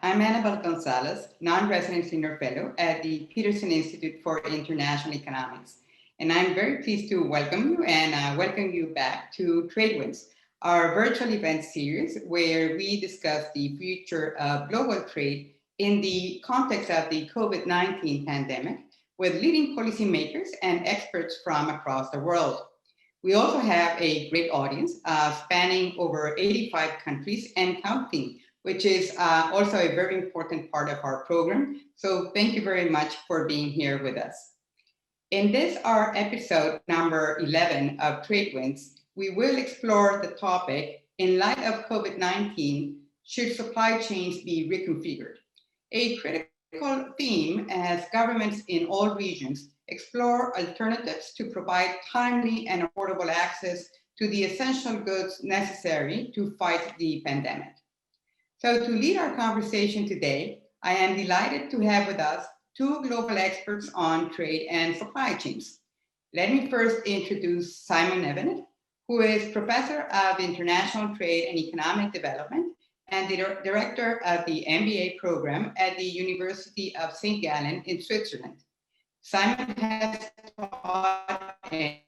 I'm Anabel González, non-resident senior fellow at the Peterson Institute for International Economics. And I'm very pleased to welcome you and welcome you back to TradeWinds, our virtual event series where we discuss the future of global trade in the context of the COVID-19 pandemic with leading policymakers and experts from across the world. We also have a great audience spanning over 85 countries and counting, which is also a very important part of our program. So thank you very much for being here with us. In this, our episode number 11 of TradeWinds, we will explore the topic, in light of COVID-19, should supply chains be reconfigured? A critical theme as governments in all regions explore alternatives to provide timely and affordable access to the essential goods necessary to fight the pandemic. So to lead our conversation today, I am delighted to have with us two global experts on trade and supply chains. Let me first introduce Simon Evenett, who is Professor of International Trade and Economic Development and the Director of the MBA program at the University of St. Gallen in Switzerland. Simon has taught in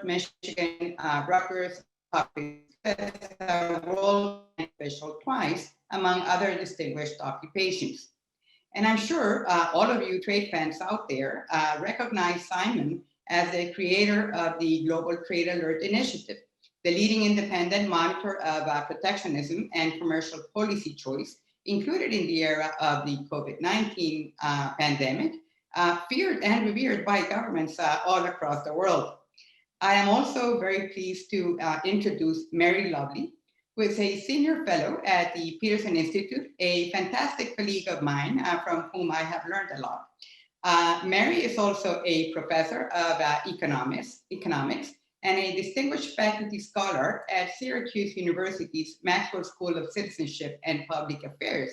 Michigan, Rutgers, World official twice, among other distinguished occupations. And I'm sure all of you trade fans out there recognize Simon as the creator of the Global Trade Alert Initiative, the leading independent monitor of protectionism and commercial policy choice, included in the era of the COVID-19 pandemic, feared and revered by governments all across the world. I am also very pleased to introduce Mary Lovely, who is a senior fellow at the Peterson Institute, a fantastic colleague of mine from whom I have learned a lot. Mary is also a professor of economics and a distinguished faculty scholar at Syracuse University's Maxwell School of Citizenship and Public Affairs,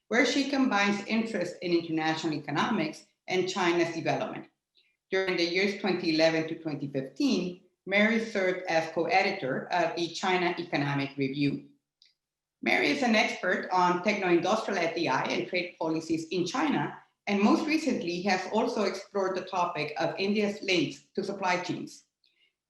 where she combines interest in international economics and China's development. During the years 2011 to 2015, Mary served as co-editor of the China Economic Review. Mary is an expert on techno-industrial FDI and trade policies in China, and most recently has also explored the topic of India's links to supply chains.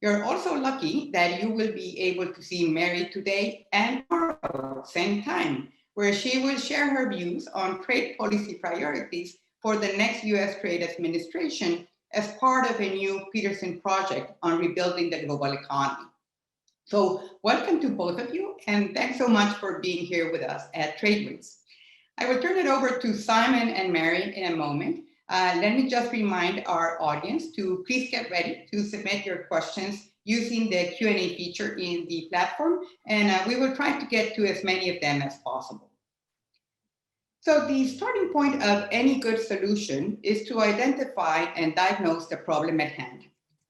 You're also lucky that you will be able to see Mary today and tomorrow, same time, where she will share her views on trade policy priorities for the next US trade administration as part of a new Peterson project on rebuilding the global economy. So welcome to both of you, and thanks so much for being here with us at TradeWinds. I will turn it over to Simon and Mary in a moment. Let me just remind our audience to please get ready to submit your questions using the Q&A feature in the platform, and we will try to get to as many of them as possible. So the starting point of any good solution is to identify and diagnose the problem at hand.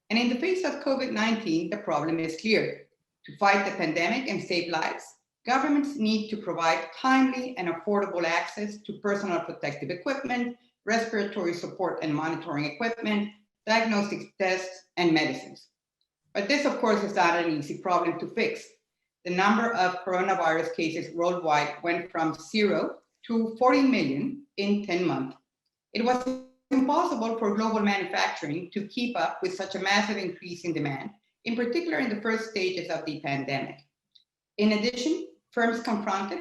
And in the face of COVID-19, the problem is clear. To fight the pandemic and save lives, governments need to provide timely and affordable access to personal protective equipment, respiratory support and monitoring equipment, diagnostic tests, and medicines. But this, of course, is not an easy problem to fix. The number of coronavirus cases worldwide went from 0 to 40 million in 10 months. It was impossible for global manufacturing to keep up with such a massive increase in demand, in particular in the first stages of the pandemic. In addition, firms confronted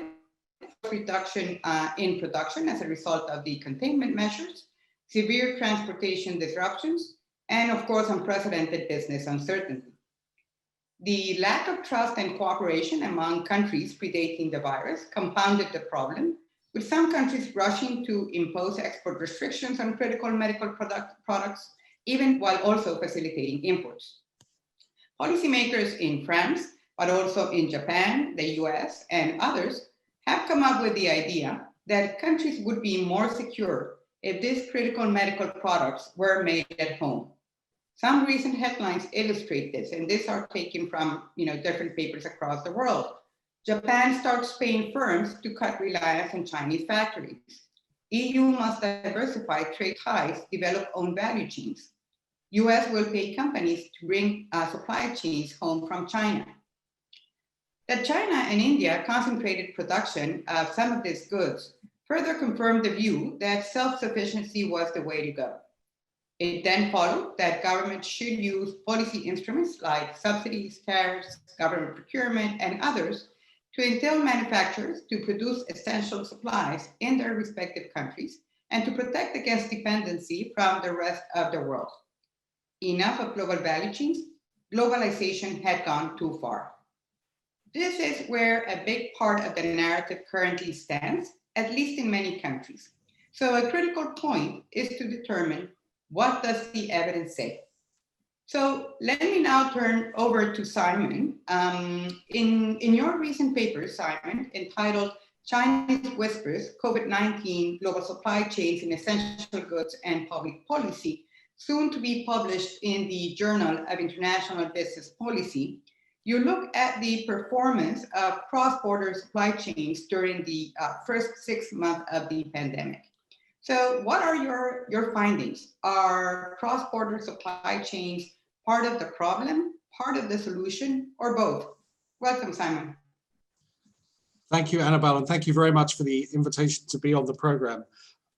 reduction in production as a result of the containment measures, severe transportation disruptions, and of course, unprecedented business uncertainty. The lack of trust and cooperation among countries predating the virus compounded the problem, with some countries rushing to impose export restrictions on critical medical products, even while also facilitating imports. Policymakers in France, but also in Japan, the US, and others, have come up with the idea that countries would be more secure if these critical medical products were made at home. Some recent headlines illustrate this, and these are taken from different papers across the world. Japan starts paying firms to cut reliance on Chinese factories. EU must diversify trade ties, develop own value chains. US will pay companies to bring supply chains home from China. That China and India concentrated production of some of these goods further confirmed the view that self-sufficiency was the way to go. It then followed that governments should use policy instruments like subsidies, tariffs, government procurement, and others to entail manufacturers to produce essential supplies in their respective countries and to protect against dependency from the rest of the world. Enough of global value chains. Globalization had gone too far. This is where a big part of the narrative currently stands, at least in many countries. So a critical point is to determine, what does the evidence say? So let me now turn over to Simon. In your recent paper, Simon, entitled Chinese Whispers, COVID-19 Global Supply Chains in Essential Goods and Public Policy, soon to be published in the Journal of International Business Policy, you look at the performance of cross-border supply chains during the first 6 months of the pandemic. So what are your findings? Are cross-border supply chains part of the problem, part of the solution, or both? Welcome, Simon. Thank you, Anabel, and thank you very much for the invitation to be on the program.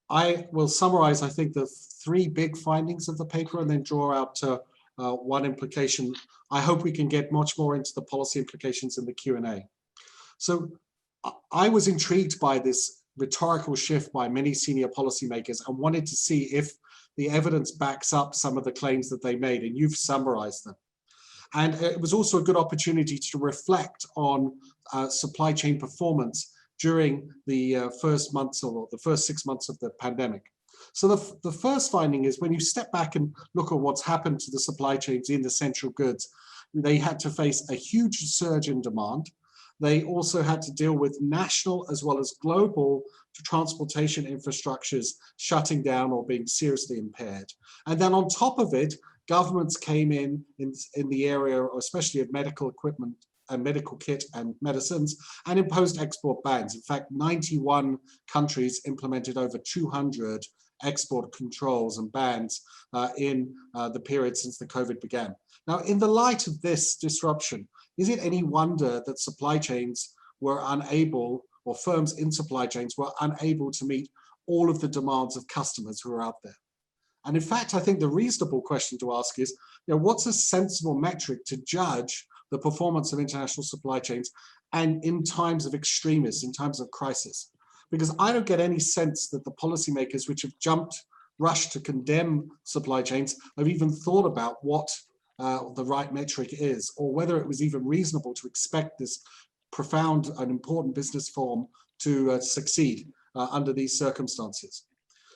I will summarize, I think, the 3 big findings of the paper and then draw out one implication. I hope we can get much more into the policy implications in the Q&A. So I was intrigued by this rhetorical shift by many senior policymakers and wanted to see if the evidence backs up some of the claims that they made, and you've summarized them. And it was also a good opportunity to reflect on supply chain performance during the first months or the first 6 months of the pandemic. So the first finding is, when you step back and look at what's happened to the supply chains in essential goods, they had to face a huge surge in demand. They also had to deal with national as well as global transportation infrastructures shutting down or being seriously impaired. And then on top of it, governments came in the area, especially of medical equipment and medical kit and medicines, and imposed export bans. In fact, 91 countries implemented over 200 export controls and bans in the period since the COVID began. Now, in the light of this disruption, is it any wonder that supply chains were unable, or firms in supply chains were unable to meet all of the demands of customers who are out there? And in fact, I think the reasonable question to ask is, what's a sensible metric to judge the performance of international supply chains and in times of extremis, in times of crisis? Because I don't get any sense that the policymakers which have rushed to condemn supply chains have even thought about what the right metric is, or whether it was even reasonable to expect this profound and important business form to succeed under these circumstances.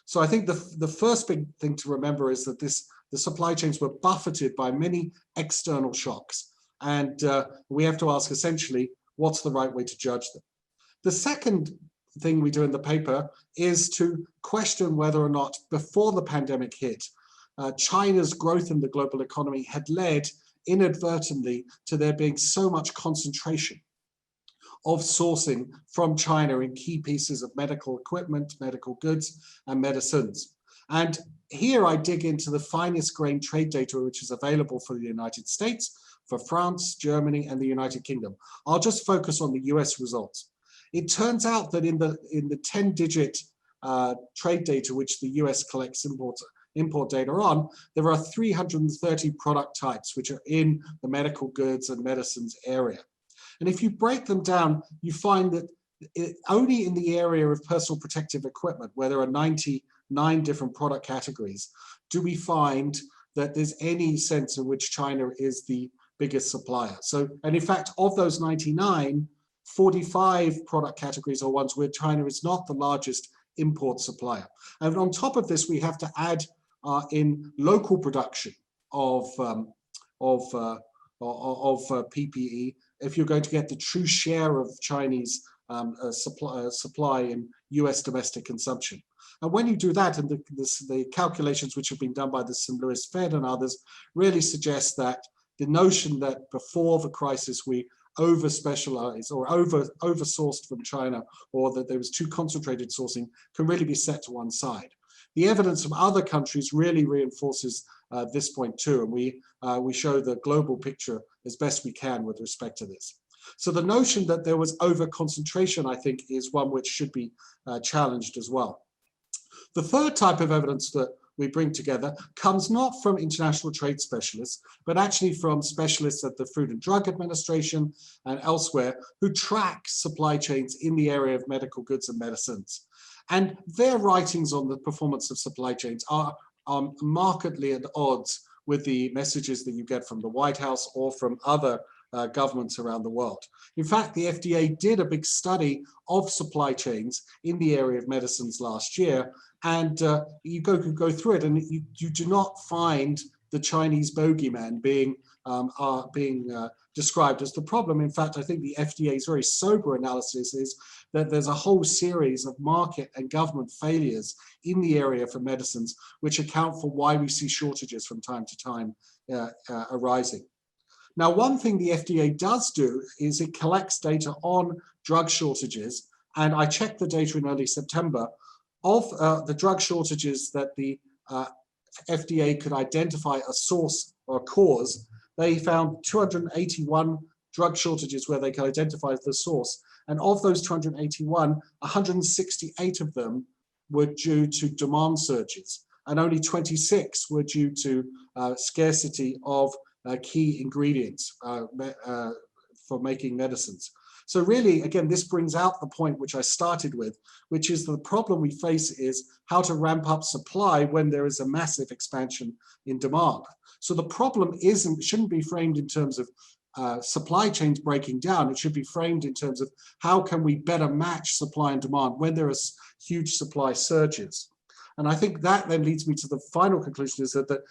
So I think the first big thing to remember is that the supply chains were buffeted by many external shocks, and we have to ask essentially, what's the right way to judge them? The second thing we do in the paper is to question whether or not, before the pandemic hit, China's growth in the global economy had led inadvertently to there being so much concentration of sourcing from China in key pieces of medical equipment, medical goods, and medicines. And here I dig into the finest grained trade data which is available for the United States, for France, Germany, and the United Kingdom. I'll just focus on the US results. It turns out that in the 10-digit trade data which the US collects import data on, there are 330 product types which are in the medical goods and medicines area. And if you break them down, you find that only in the area of personal protective equipment, where there are 99 different product categories, do we find that there's any sense in which China is the biggest supplier. So, and in fact, of those 99, 45 product categories are ones where China is not the largest import supplier. And on top of this, we have to add in local production of PPE, if you're going to get the true share of Chinese supply in US domestic consumption. And when you do that, and the calculations which have been done by the St. Louis Fed and others really suggest that the notion that before the crisis we over-specialized or over-sourced from China, or that there was too concentrated sourcing, can really be set to one side. The evidence from other countries really reinforces this point too, and we show the global picture as best we can with respect to this. So the notion that there was over concentration, I think, is one which should be challenged as well. The third type of evidence that we bring together comes not from international trade specialists, but actually from specialists at the Food and Drug Administration and elsewhere who track supply chains in the area of medical goods and medicines. And their writings on the performance of supply chains are markedly at odds with the messages that you get from the White House or from other governments around the world. In fact, the FDA did a big study of supply chains in the area of medicines last year, and you go through it, and you do not find the Chinese bogeyman being described as the problem. In fact, I think the FDA's very sober analysis is that there's a whole series of market and government failures in the area for medicines, which account for why we see shortages from time to time arising. Now, one thing the FDA does do is it collects data on drug shortages, and I checked the data in early September. Of the drug shortages that the FDA could identify a source or a cause, they found 281 drug shortages where they could identify the source. And of those 281, 168 of them were due to demand surges, and only 26 were due to scarcity of key ingredients for making medicines. So really, again, this brings out the point which I started with, which is the problem we face is how to ramp up supply when there is a massive expansion in demand. So the problem shouldn't be framed in terms of supply chains breaking down. It should be framed in terms of how can we better match supply and demand when there are huge supply surges. And I think that then leads me to the final conclusion, is that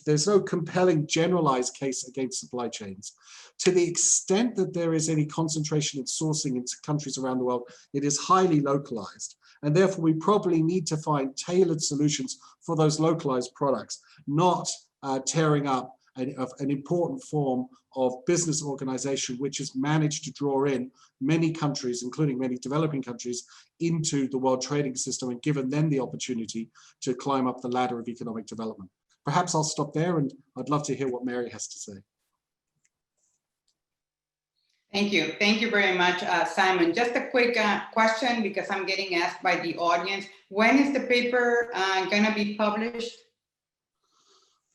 there's no compelling generalized case against supply chains. To the extent that there is any concentration in sourcing in countries around the world, it is highly localized. And therefore, we probably need to find tailored solutions for those localized products, not tearing up an important form of business organization which has managed to draw in many countries, including many developing countries, into the world trading system and given them the opportunity to climb up the ladder of economic development. Perhaps I'll stop there, and I'd love to hear what Mary has to say. Thank you. Thank you very much, Simon. Just a quick question, because I'm getting asked by the audience. When is the paper going to be published?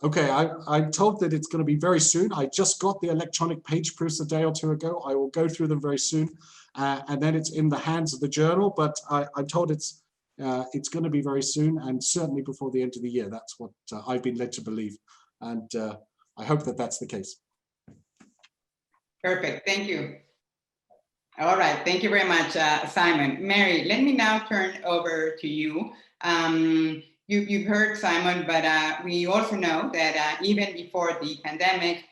Okay, I'm told that it's going to be very soon. I just got the electronic page proofs a day or two ago. I will go through them very soon, and then it's in the hands of the journal. But I'm told it's going to be very soon, and certainly before the end of the year. That's what I've been led to believe, and I hope that that's the case. Perfect. Thank you. All right. Thank you very much, Simon. Mary, let me now turn over to you. You've heard Simon, but we also know that even before the pandemic,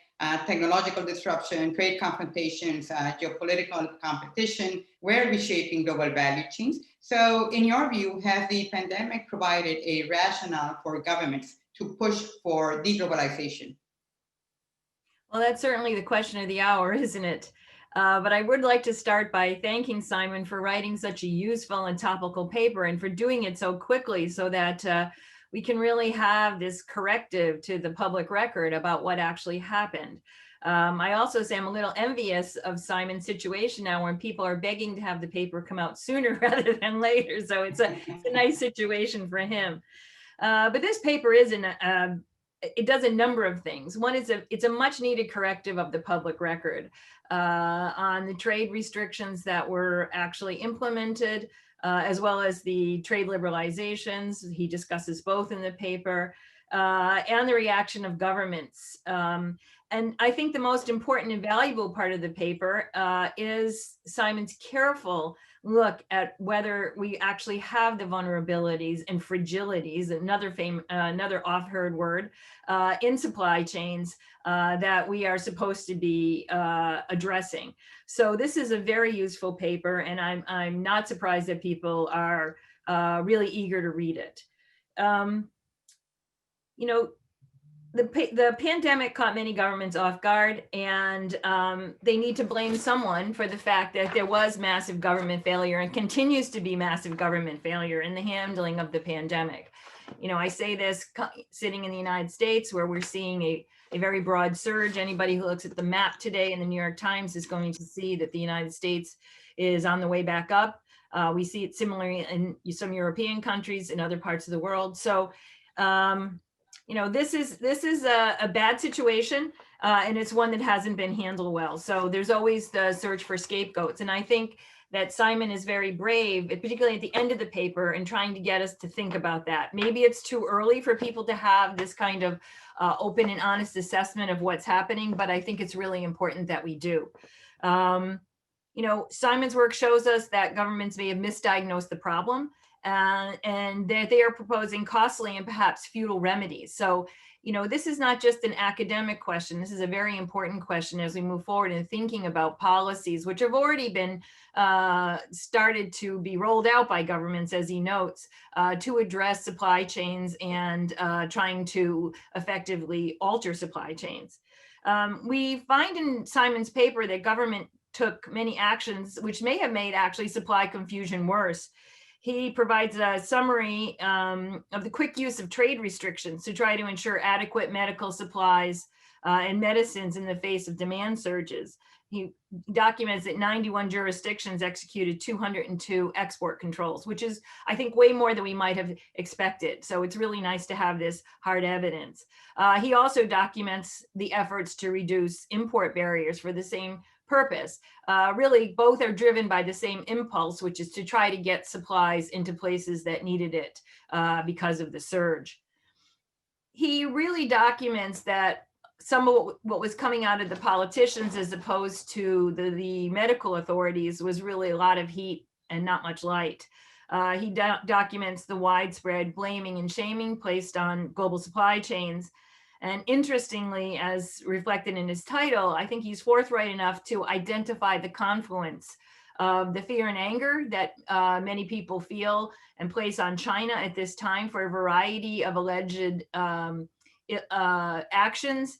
technological disruption, trade confrontations, geopolitical competition were reshaping global value chains. So in your view, has the pandemic provided a rationale for governments to push for deglobalization? Well, that's certainly the question of the hour, isn't it? But I would like to start by thanking Simon for writing such a useful and topical paper, and for doing it so quickly so that we can really have this corrective to the public record about what actually happened. I also say I'm a little envious of Simon's situation now, when people are begging to have the paper come out sooner rather than later. So it's a nice situation for him. But this paper it does a number of things. One is it's a much needed corrective of the public record on the trade restrictions that were actually implemented, as well as the trade liberalizations. He discusses both in the paper, and the reaction of governments. And I think the most important and valuable part of the paper is Simon's careful look at whether we actually have the vulnerabilities and fragilities, another oft-heard word, in supply chains that we are supposed to be addressing. So this is a very useful paper, and I'm not surprised that people are really eager to read it. You know, the pandemic caught many governments off guard, and they need to blame someone for the fact that there was massive government failure and continues to be massive government failure in the handling of the pandemic. I say this sitting in the United States where we're seeing a very broad surge. Anybody who looks at the map today in the New York Times is going to see that the United States is on the way back up. We see it similarly in some European countries and other parts of the world. So, this is a bad situation, and it's one that hasn't been handled well. So there's always the search for scapegoats. And I think that Simon is very brave, particularly at the end of the paper, in trying to get us to think about that. Maybe it's too early for people to have this kind of open and honest assessment of what's happening, but I think it's really important that we do. Simon's work shows us that governments may have misdiagnosed the problem, and that they are proposing costly and perhaps futile remedies. So, this is not just an academic question. This is a very important question as we move forward in thinking about policies, which have already been started to be rolled out by governments, as he notes, to address supply chains and trying to effectively alter supply chains. We find in Simon's paper that government took many actions which may have made actually supply confusion worse. He provides a summary of the quick use of trade restrictions to try to ensure adequate medical supplies and medicines in the face of demand surges. He documents that 91 jurisdictions executed 202 export controls, which is, I think, way more than we might have expected. So it's really nice to have this hard evidence. He also documents the efforts to reduce import barriers for the same purpose. Really, both are driven by the same impulse, which is to try to get supplies into places that needed it because of the surge. He really documents that some of what was coming out of the politicians as opposed to the medical authorities was really a lot of heat and not much light. He documents the widespread blaming and shaming placed on global supply chains. And interestingly, as reflected in his title, I think he's forthright enough to identify the confluence of the fear and anger that many people feel and place on China at this time for a variety of alleged actions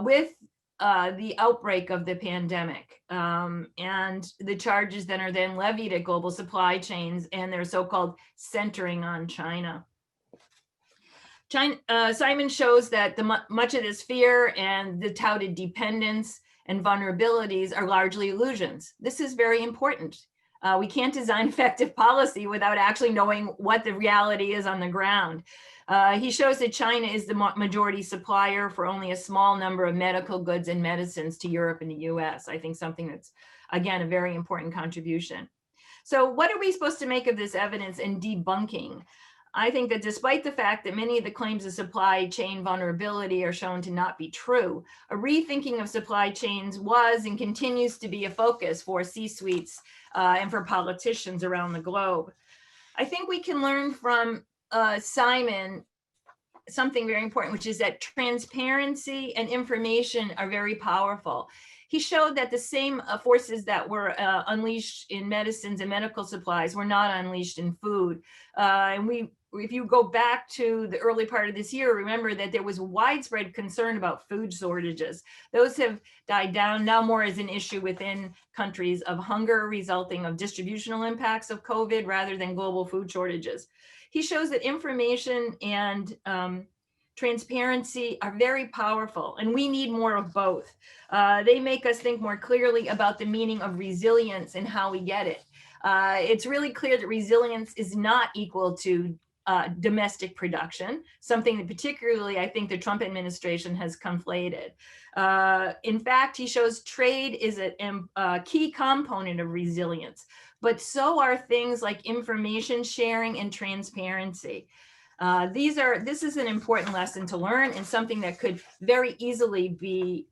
with the outbreak of the pandemic and the charges that are then levied at global supply chains and their so-called centering on China. Simon shows that much of this fear and the touted dependence and vulnerabilities are largely illusions. This is very important. We can't design effective policy without actually knowing what the reality is on the ground. He shows that China is the majority supplier for only a small number of medical goods and medicines to Europe and the US. I think something that's, again, a very important contribution. So what are we supposed to make of this evidence and debunking? I think that despite the fact that many of the claims of supply chain vulnerability are shown to not be true, a rethinking of supply chains was and continues to be a focus for C-suites and for politicians around the globe. I think we can learn from Simon something very important, which is that transparency and information are very powerful. He showed that the same forces that were unleashed in medicines and medical supplies were not unleashed in food. If you go back to the early part of this year, remember that there was widespread concern about food shortages. Those have died down now more as an issue within countries of hunger resulting of distributional impacts of COVID rather than global food shortages. He shows that information and transparency are very powerful, and we need more of both. They make us think more clearly about the meaning of resilience and how we get it. It's really clear that resilience is not equal to domestic production, something that particularly I think the Trump administration has conflated. In fact, he shows trade is a key component of resilience, but so are things like information sharing and transparency. This is an important lesson to learn and something that could very easily be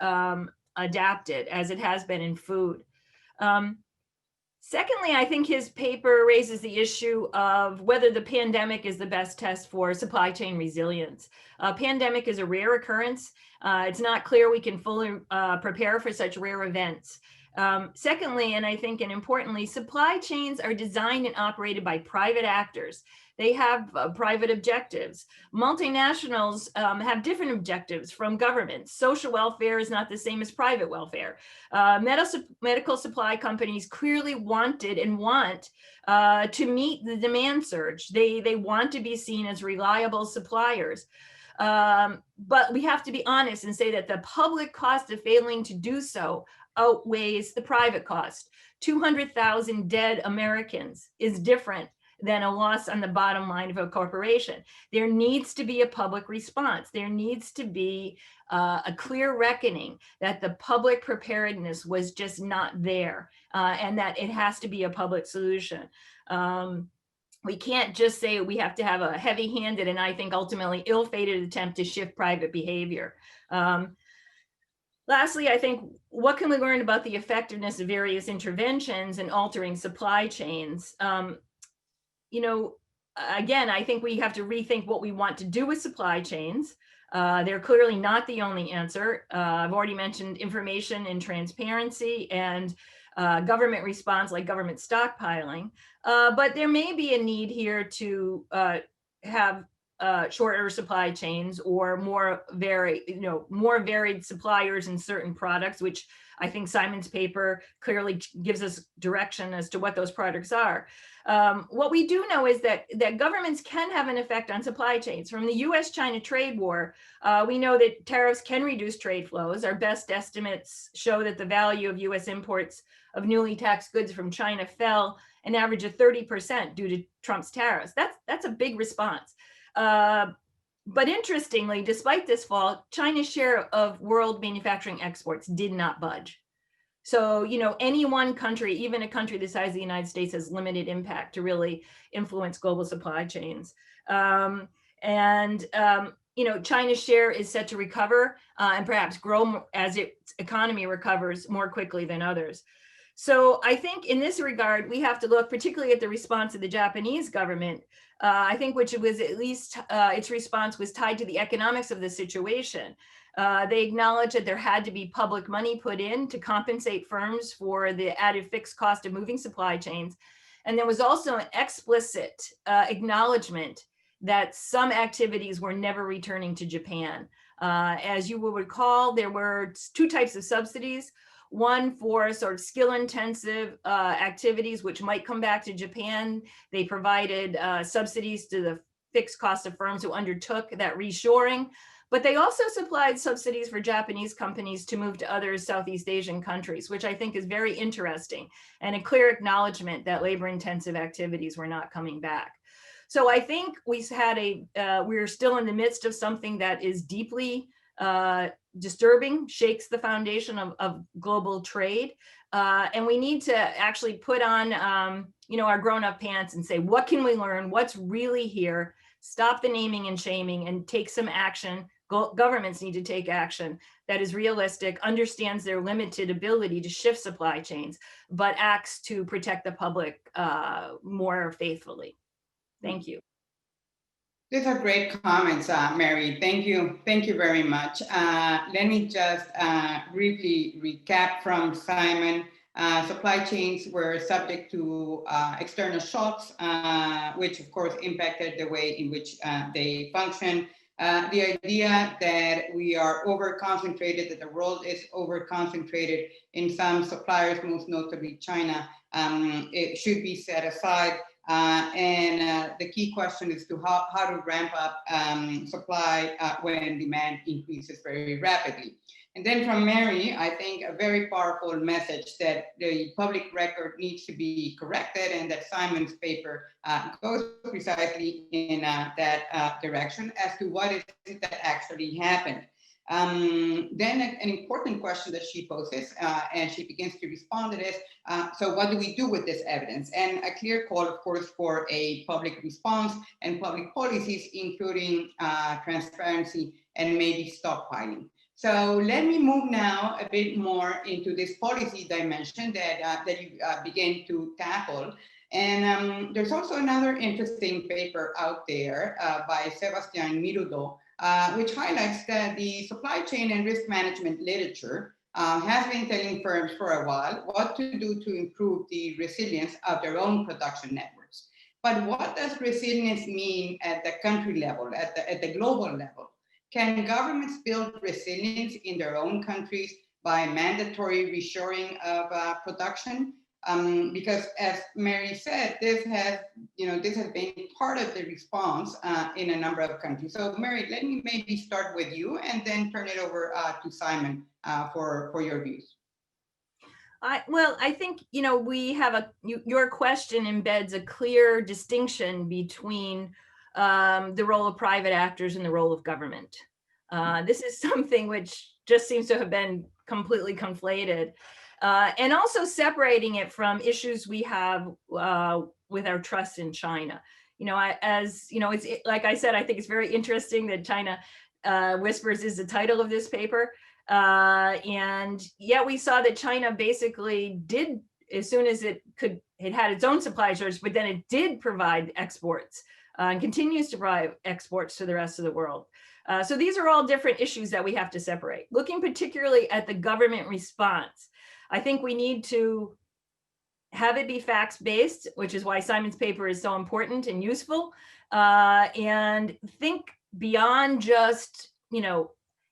adapted as it has been in food. Secondly, I think his paper raises the issue of whether the pandemic is the best test for supply chain resilience. Pandemic is a rare occurrence. It's not clear we can fully prepare for such rare events. Secondly, and I think and importantly, supply chains are designed and operated by private actors. They have private objectives. Multinationals have different objectives from governments. Social welfare is not the same as private welfare. Medical supply companies clearly wanted and want to meet the demand surge. They want to be seen as reliable suppliers. But we have to be honest and say that the public cost of failing to do so outweighs the private cost. 200,000 dead Americans is different than a loss on the bottom line of a corporation. There needs to be a public response. There needs to be a clear reckoning that the public preparedness was just not there, and that it has to be a public solution. We can't just say we have to have a heavy-handed and I think ultimately ill-fated attempt to shift private behavior. Lastly, I think, what can we learn about the effectiveness of various interventions in altering supply chains? Again, I think we have to rethink what we want to do with supply chains. They're clearly not the only answer. I've already mentioned information and transparency and government response, like government stockpiling. But there may be a need here to have shorter supply chains or more varied suppliers in certain products, which I think Simon's paper clearly gives us direction as to what those products are. What we do know is that governments can have an effect on supply chains. From the US-China trade war, we know that tariffs can reduce trade flows. Our best estimates show that the value of US imports of newly taxed goods from China fell an average of 30% due to Trump's tariffs. That's a big response. But interestingly, despite this fall, China's share of world manufacturing exports did not budge. So, any one country, even a country the size of the United States, has limited impact to really influence global supply chains. China's share is set to recover and perhaps grow as its economy recovers more quickly than others. So I think in this regard, we have to look particularly at the response of the Japanese government, I think, which was at least its response was tied to the economics of the situation. They acknowledged that there had to be public money put in to compensate firms for the added fixed cost of moving supply chains. And there was also an explicit acknowledgement that some activities were never returning to Japan. As you will recall, there were two types of subsidies. One for sort of skill-intensive activities, which might come back to Japan. They provided subsidies to the fixed cost of firms who undertook that reshoring, but they also supplied subsidies for Japanese companies to move to other Southeast Asian countries, which I think is very interesting and a clear acknowledgement that labor-intensive activities were not coming back. So I think we're still in the midst of something that is deeply disturbing, shakes the foundation of global trade. And we need to actually put on, our grown-up pants and say, what can we learn? What's really here? Stop the naming and shaming and take some action. Governments need to take action that is realistic, understands their limited ability to shift supply chains, but acts to protect the public more faithfully. Thank you. These are great comments, Mary. Thank you. Thank you very much. Let me just briefly recap from Simon. Supply chains were subject to external shocks, which of course impacted the way in which they function. The idea that we are over-concentrated, that the world is over-concentrated in some suppliers, most notably China, it should be set aside. The key question is to how to ramp up supply when demand increases very rapidly. And then from Mary, I think a very powerful message that the public record needs to be corrected, and that Simon's paper goes precisely in that direction as to what is it that actually happened. Then an important question that she poses, and she begins to respond to this, so what do we do with this evidence? And a clear call, of course, for a public response and public policies, including transparency and maybe stockpiling. So let me move now a bit more into this policy dimension that you began to tackle. And there's also another interesting paper out there by Sebastián Mirudo, which highlights that the supply chain and risk management literature has been telling firms for a while what to do to improve the resilience of their own production networks. But what does resilience mean at the country level, at the global level? Can governments build resilience in their own countries by mandatory reshoring of production? Because as Mary said, this has been part of the response in a number of countries. So Mary, let me maybe start with you and then turn it over to Simon for your views. I think, we have your question embeds a clear distinction between the role of private actors and the role of government. This is something which just seems to have been completely conflated. And also separating it from issues we have with our trust in China. It's like I said, I think it's very interesting that China Whispers is the title of this paper. And yet we saw that China basically did, as soon as it had its own supply shortage, but then it did provide exports and continues to provide exports to the rest of the world. So these are all different issues that we have to separate. Looking particularly at the government response, I think we need to have it be facts-based, which is why Simon's paper is so important and useful, and think beyond just,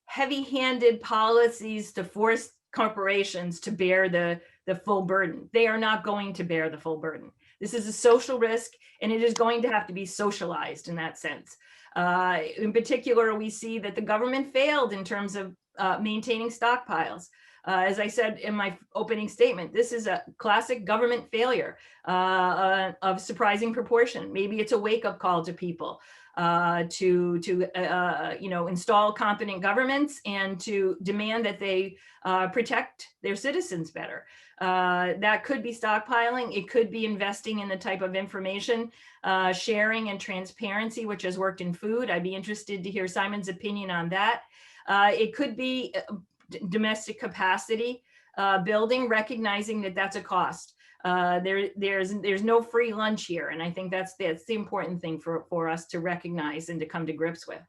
heavy-handed policies to force corporations to bear the full burden. They are not going to bear the full burden. This is a social risk, and it is going to have to be socialized in that sense. In particular, we see that the government failed in terms of maintaining stockpiles. As I said in my opening statement, this is a classic government failure of surprising proportion. Maybe it's a wake-up call to people to install competent governments and to demand that they protect their citizens better. That could be stockpiling. It could be investing in the type of information sharing and transparency, which has worked in food. I'd be interested to hear Simon's opinion on that. It could be domestic capacity building, recognizing that that's a cost. There's no free lunch here, and I think that's the important thing for us to recognize and to come to grips with.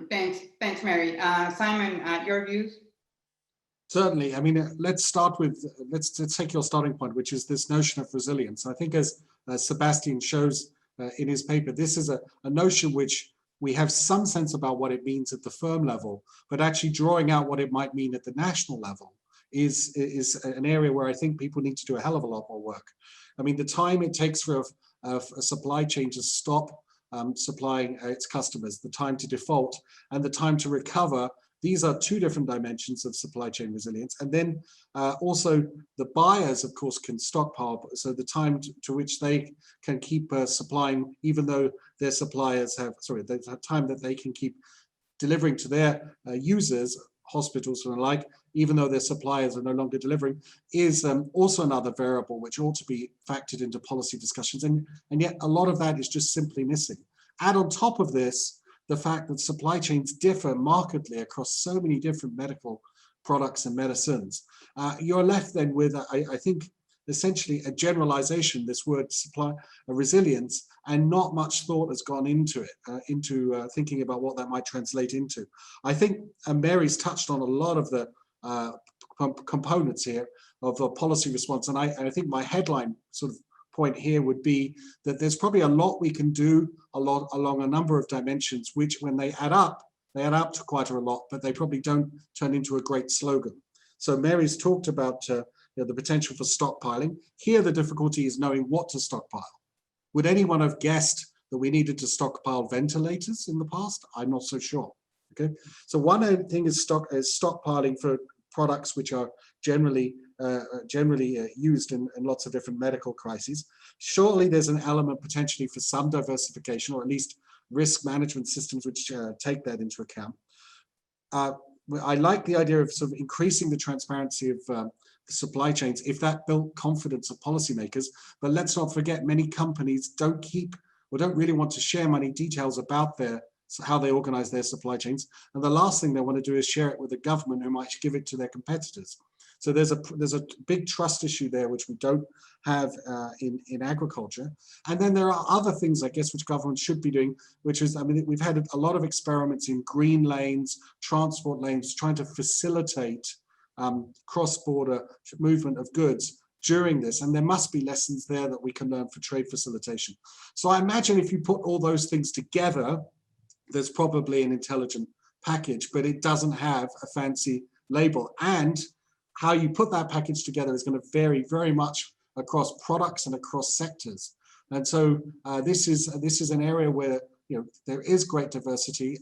Thanks, Mary. Simon, your views? Certainly. I mean, let's take your starting point, which is this notion of resilience. I think as Sebastian shows in his paper, this is a notion which we have some sense about what it means at the firm level, but actually drawing out what it might mean at the national level is an area where I think people need to do a hell of a lot more work. I mean, the time it takes for a supply chain to stop supplying its customers, the time to default, and the time to recover, these are two different dimensions of supply chain resilience. And then also the buyers, of course, can stockpile. So the time to which they can keep supplying, even though their suppliers the time that they can keep delivering to their users, hospitals and the like, even though their suppliers are no longer delivering, is also another variable which ought to be factored into policy discussions. And yet a lot of that is just simply missing. Add on top of this, the fact that supply chains differ markedly across so many different medical products and medicines. You're left then with, I think, essentially a generalization, this word supply resilience, and not much thought has gone into it, thinking about what that might translate into. I think Mary's touched on a lot of the components here of a policy response, and I think my headline sort of point here would be that there's probably a lot we can do along a number of dimensions, which when they add up to quite a lot, but they probably don't turn into a great slogan. So Mary's talked about the potential for stockpiling. Here, the difficulty is knowing what to stockpile. Would anyone have guessed that we needed to stockpile ventilators in the past? I'm not so sure. Okay, so one thing is stockpiling for products which are generally used in lots of different medical crises. Surely there's an element potentially for some diversification, or at least risk management systems which take that into account. I like the idea of sort of increasing the transparency of the supply chains if that built confidence of policymakers. But let's not forget, many companies don't really want to share many details about how they organize their supply chains. And the last thing they want to do is share it with the government, who might give it to their competitors. So there's a big trust issue there, which we don't have in agriculture. And then there are other things, I guess, which government should be doing, which is, I mean, we've had a lot of experiments in green lanes, transport lanes, trying to facilitate cross-border movement of goods during this, and there must be lessons there that we can learn for trade facilitation. So I imagine if you put all those things together, there's probably an intelligent package, but it doesn't have a fancy label. And how you put that package together is going to vary very much across products and across sectors. And so this is an area where there is great diversity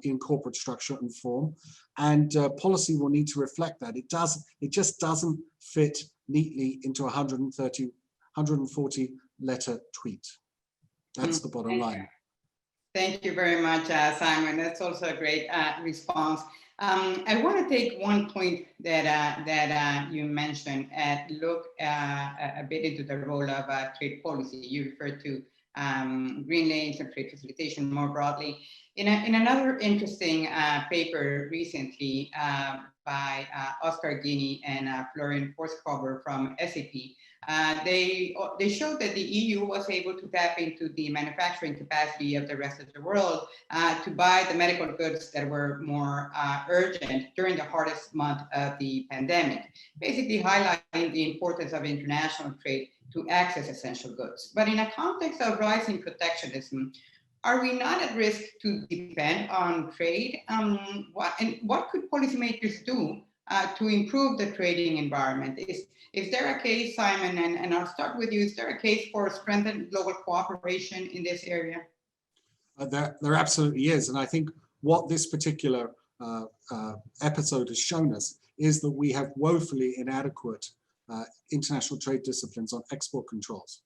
in corporate structure and form, and policy will need to reflect that. It just doesn't fit neatly into a 140 letter tweet. That's the bottom line. Thank you very much, Simon. That's also a great response. I want to take one point that you mentioned and look a bit into the role of trade policy. You referred to green lanes and trade facilitation more broadly. In another interesting paper recently by Oscar Guinea and Florian Forscover from SAP, they showed that the EU was able to tap into the manufacturing capacity of the rest of the world to buy the medical goods that were more urgent during the hardest month of the pandemic, basically highlighting the importance of international trade to access essential goods. But in a context of rising protectionism, are we not at risk to depend on trade? What could policymakers do to improve the trading environment? Is there a case, Simon, and I'll start with you, is there a case for strengthened global cooperation in this area? There absolutely is. And I think what this particular episode has shown us is that we have woefully inadequate international trade disciplines on export controls.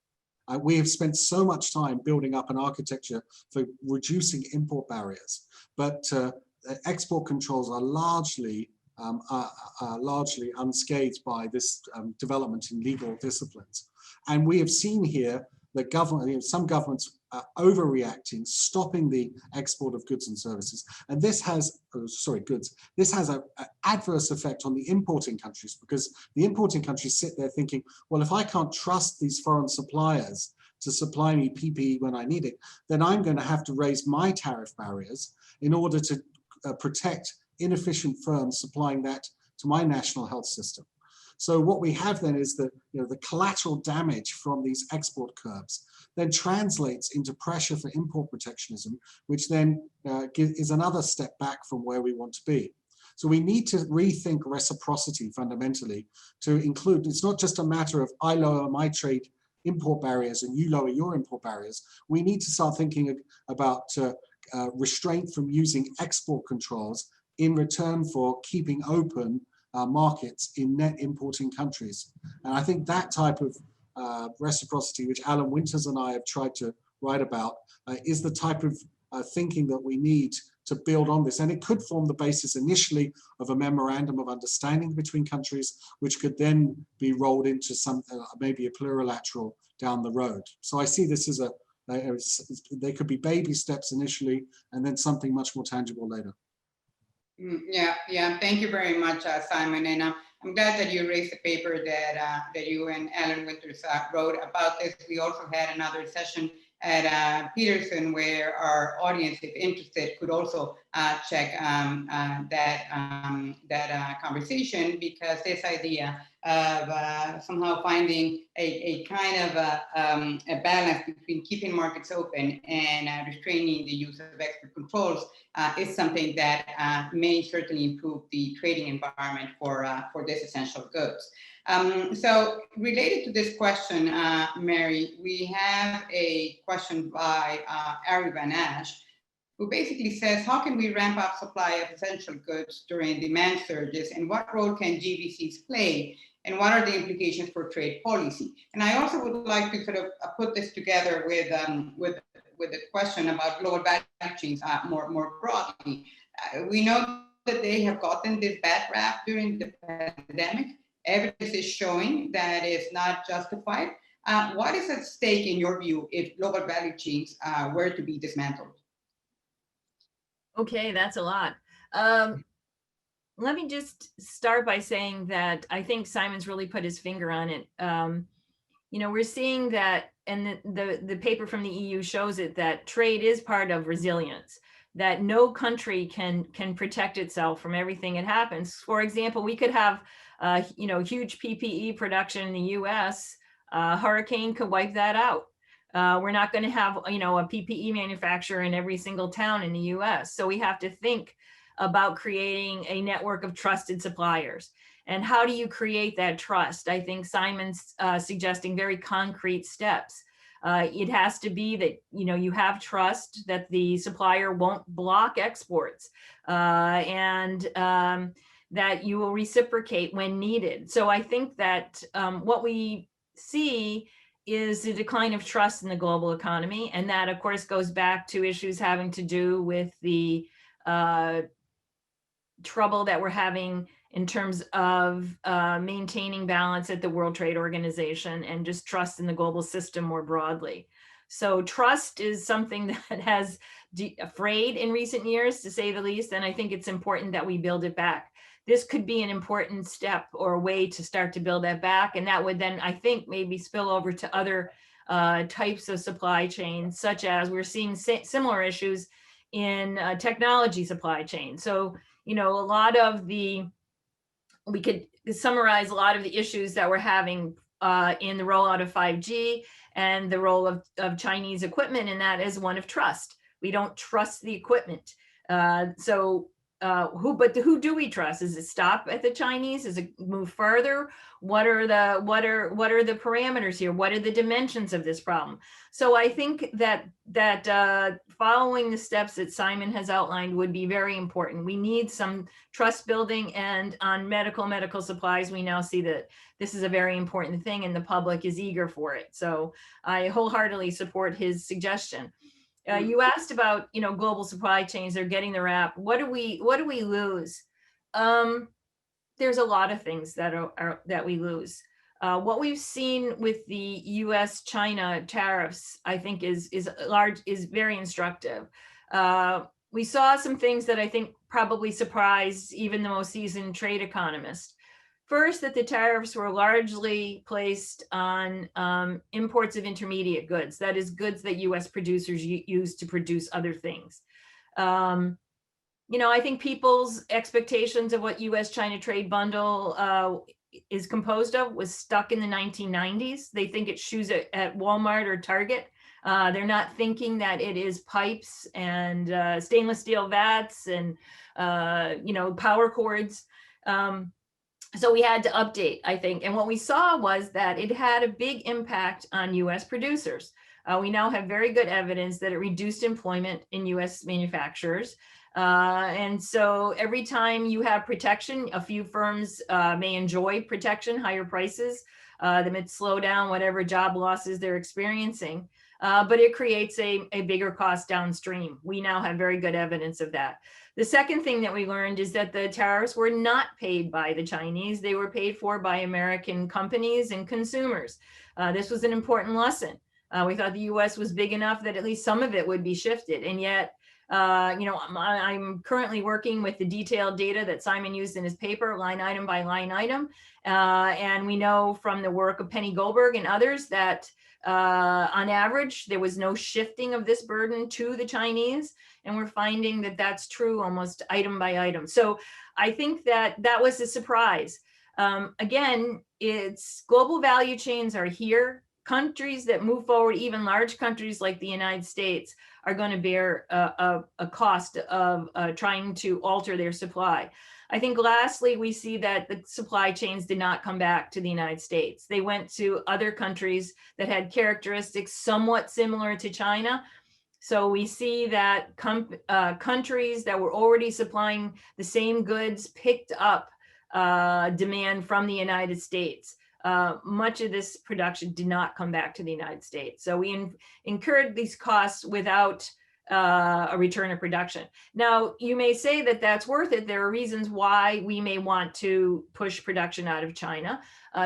We have spent so much time building up an architecture for reducing import barriers, but export controls are largely unscathed by this development in legal disciplines. And we have seen here that some governments are overreacting, stopping the export of goods and services. And this has, this has an adverse effect on the importing countries, because the importing countries sit there thinking, well, if I can't trust these foreign suppliers to supply me PPE when I need it, then I'm going to have to raise my tariff barriers in order to protect inefficient firms supplying that to my national health system. So what we have then is that the collateral damage from these export curbs then translates into pressure for import protectionism, which then is another step back from where we want to be. So we need to rethink reciprocity fundamentally to include, it's not just a matter of I lower my trade import barriers and you lower your import barriers. We need to start thinking about restraint from using export controls in return for keeping open markets in net importing countries. And I think that type of reciprocity, which Alan Winters and I have tried to write about, is the type of thinking that we need to build on this. And it could form the basis initially of a memorandum of understanding between countries, which could then be rolled into some maybe a plurilateral down the road. So I see this as they could be baby steps initially, and then something much more tangible later. Yeah. Thank you very much, Simon. And I'm glad that you raised the paper that you and Alan Winters wrote about this. We also had another session at Peterson where our audience, if interested, could also check that conversation, because this idea of somehow finding a kind of a balance between keeping markets open and restraining the use of export controls is something that may certainly improve the trading environment for these essential goods. So related to this question, Mary, we have a question by Ari Van Ash, who basically says, how can we ramp up supply of essential goods during demand surges, and what role can GVCs play, and what are the implications for trade policy? And I also would like to sort of put this together with the question about global value chains more broadly. We know that they have gotten this bad rap during the pandemic. Evidence is showing that it's not justified. What is at stake in your view if global value chains were to be dismantled? Okay, that's a lot. Let me just start by saying that I think Simon's really put his finger on it. We're seeing that, and the paper from the EU shows it, that trade is part of resilience. that no country can protect itself from everything that happens. For example, we could have huge PPE production in the US, hurricane could wipe that out. We're not going to have, a PPE manufacturer in every single town in the US. So we have to think about creating a network of trusted suppliers. And how do you create that trust? I think Simon's suggesting very concrete steps. It has to be that, you have trust that the supplier won't block exports and that you will reciprocate when needed. So I think that what we see is the decline of trust in the global economy. And that, of course, goes back to issues having to do with the trouble that we're having in terms of maintaining balance at the World Trade Organization and just trust in the global system more broadly. So trust is something that has frayed in recent years, to say the least, and I think it's important that we build it back. This could be an important step or a way to start to build that back, and that would then, I think, maybe spill over to other types of supply chains, such as we're seeing similar issues in technology supply chain. So, we could summarize a lot of the issues that we're having in the rollout of 5G and the role of Chinese equipment, and that is one of trust. We don't trust the equipment. Who do we trust? Does it stop at the Chinese? Does it move further? What are the parameters here? What are the dimensions of this problem? So I think that following the steps that Simon has outlined would be very important. We need some trust building, and on medical supplies, we now see that this is a very important thing and the public is eager for it. So I wholeheartedly support his suggestion. You asked about, global supply chains, they're getting the rap. What do we lose? There's a lot of things that we lose. What we've seen with the US-China tariffs, I think is very instructive. We saw some things that I think probably surprised even the most seasoned trade economist. First, that the tariffs were largely placed on imports of intermediate goods, that is, goods that US producers use to produce other things. I think people's expectations of what US-China trade bundle is composed of was stuck in the 1990s. They think it's shoes at Walmart or Target. They're not thinking that it is pipes and stainless steel vats and power cords. So we had to update, I think. And what we saw was that it had a big impact on US producers. We now have very good evidence that it reduced employment in US manufacturers. And so every time you have protection, a few firms may enjoy protection, higher prices, that may slow down whatever job losses they're experiencing. But it creates a bigger cost downstream. We now have very good evidence of that. The second thing that we learned is that the tariffs were not paid by the Chinese. They were paid for by American companies and consumers. This was an important lesson. We thought the US was big enough that at least some of it would be shifted. And yet, I'm currently working with the detailed data that Simon used in his paper, line item by line item. And we know from the work of Penny Goldberg and others that on average, there was no shifting of this burden to the Chinese. And we're finding that that's true almost item by item. So I think that was a surprise. Again, it's global value chains are here. Countries that move forward, even large countries like the United States, are going to bear a cost of trying to alter their supply. I think lastly, we see that the supply chains did not come back to the United States. They went to other countries that had characteristics somewhat similar to China. So we see that countries that were already supplying the same goods picked up demand from the United States. Much of this production did not come back to the United States. So we incurred these costs without a return of production. Now, you may say that that's worth it. There are reasons why we may want to push production out of China.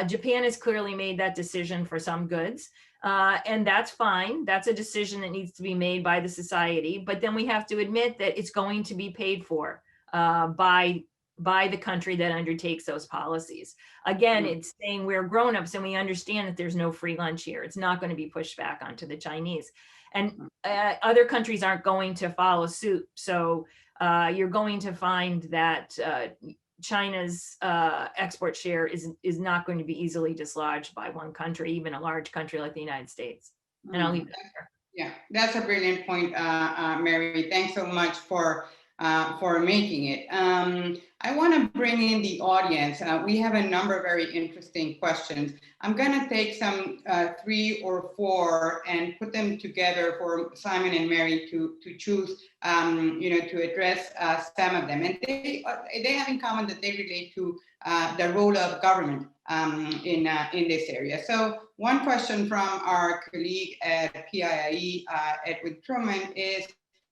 Japan has clearly made that decision for some goods. And that's fine. That's a decision that needs to be made by the society. But then we have to admit that it's going to be paid for by the country that undertakes those policies. Again, it's saying we're grown-ups and we understand that there's no free lunch here. It's not going to be pushed back onto the Chinese. And other countries aren't going to follow suit. So you're going to find that China's export share is not going to be easily dislodged by one country, even a large country like the United States. And I'll leave it there. Yeah, that's a brilliant point, Mary. Thanks so much for making it. I want to bring in the audience. We have a number of very interesting questions. I'm going to take some 3 or 4 and put them together for Simon and Mary to choose, to address some of them. And they have in common that they relate to the role of government in this area. So one question from our colleague at PIIE, Edwin Truman, is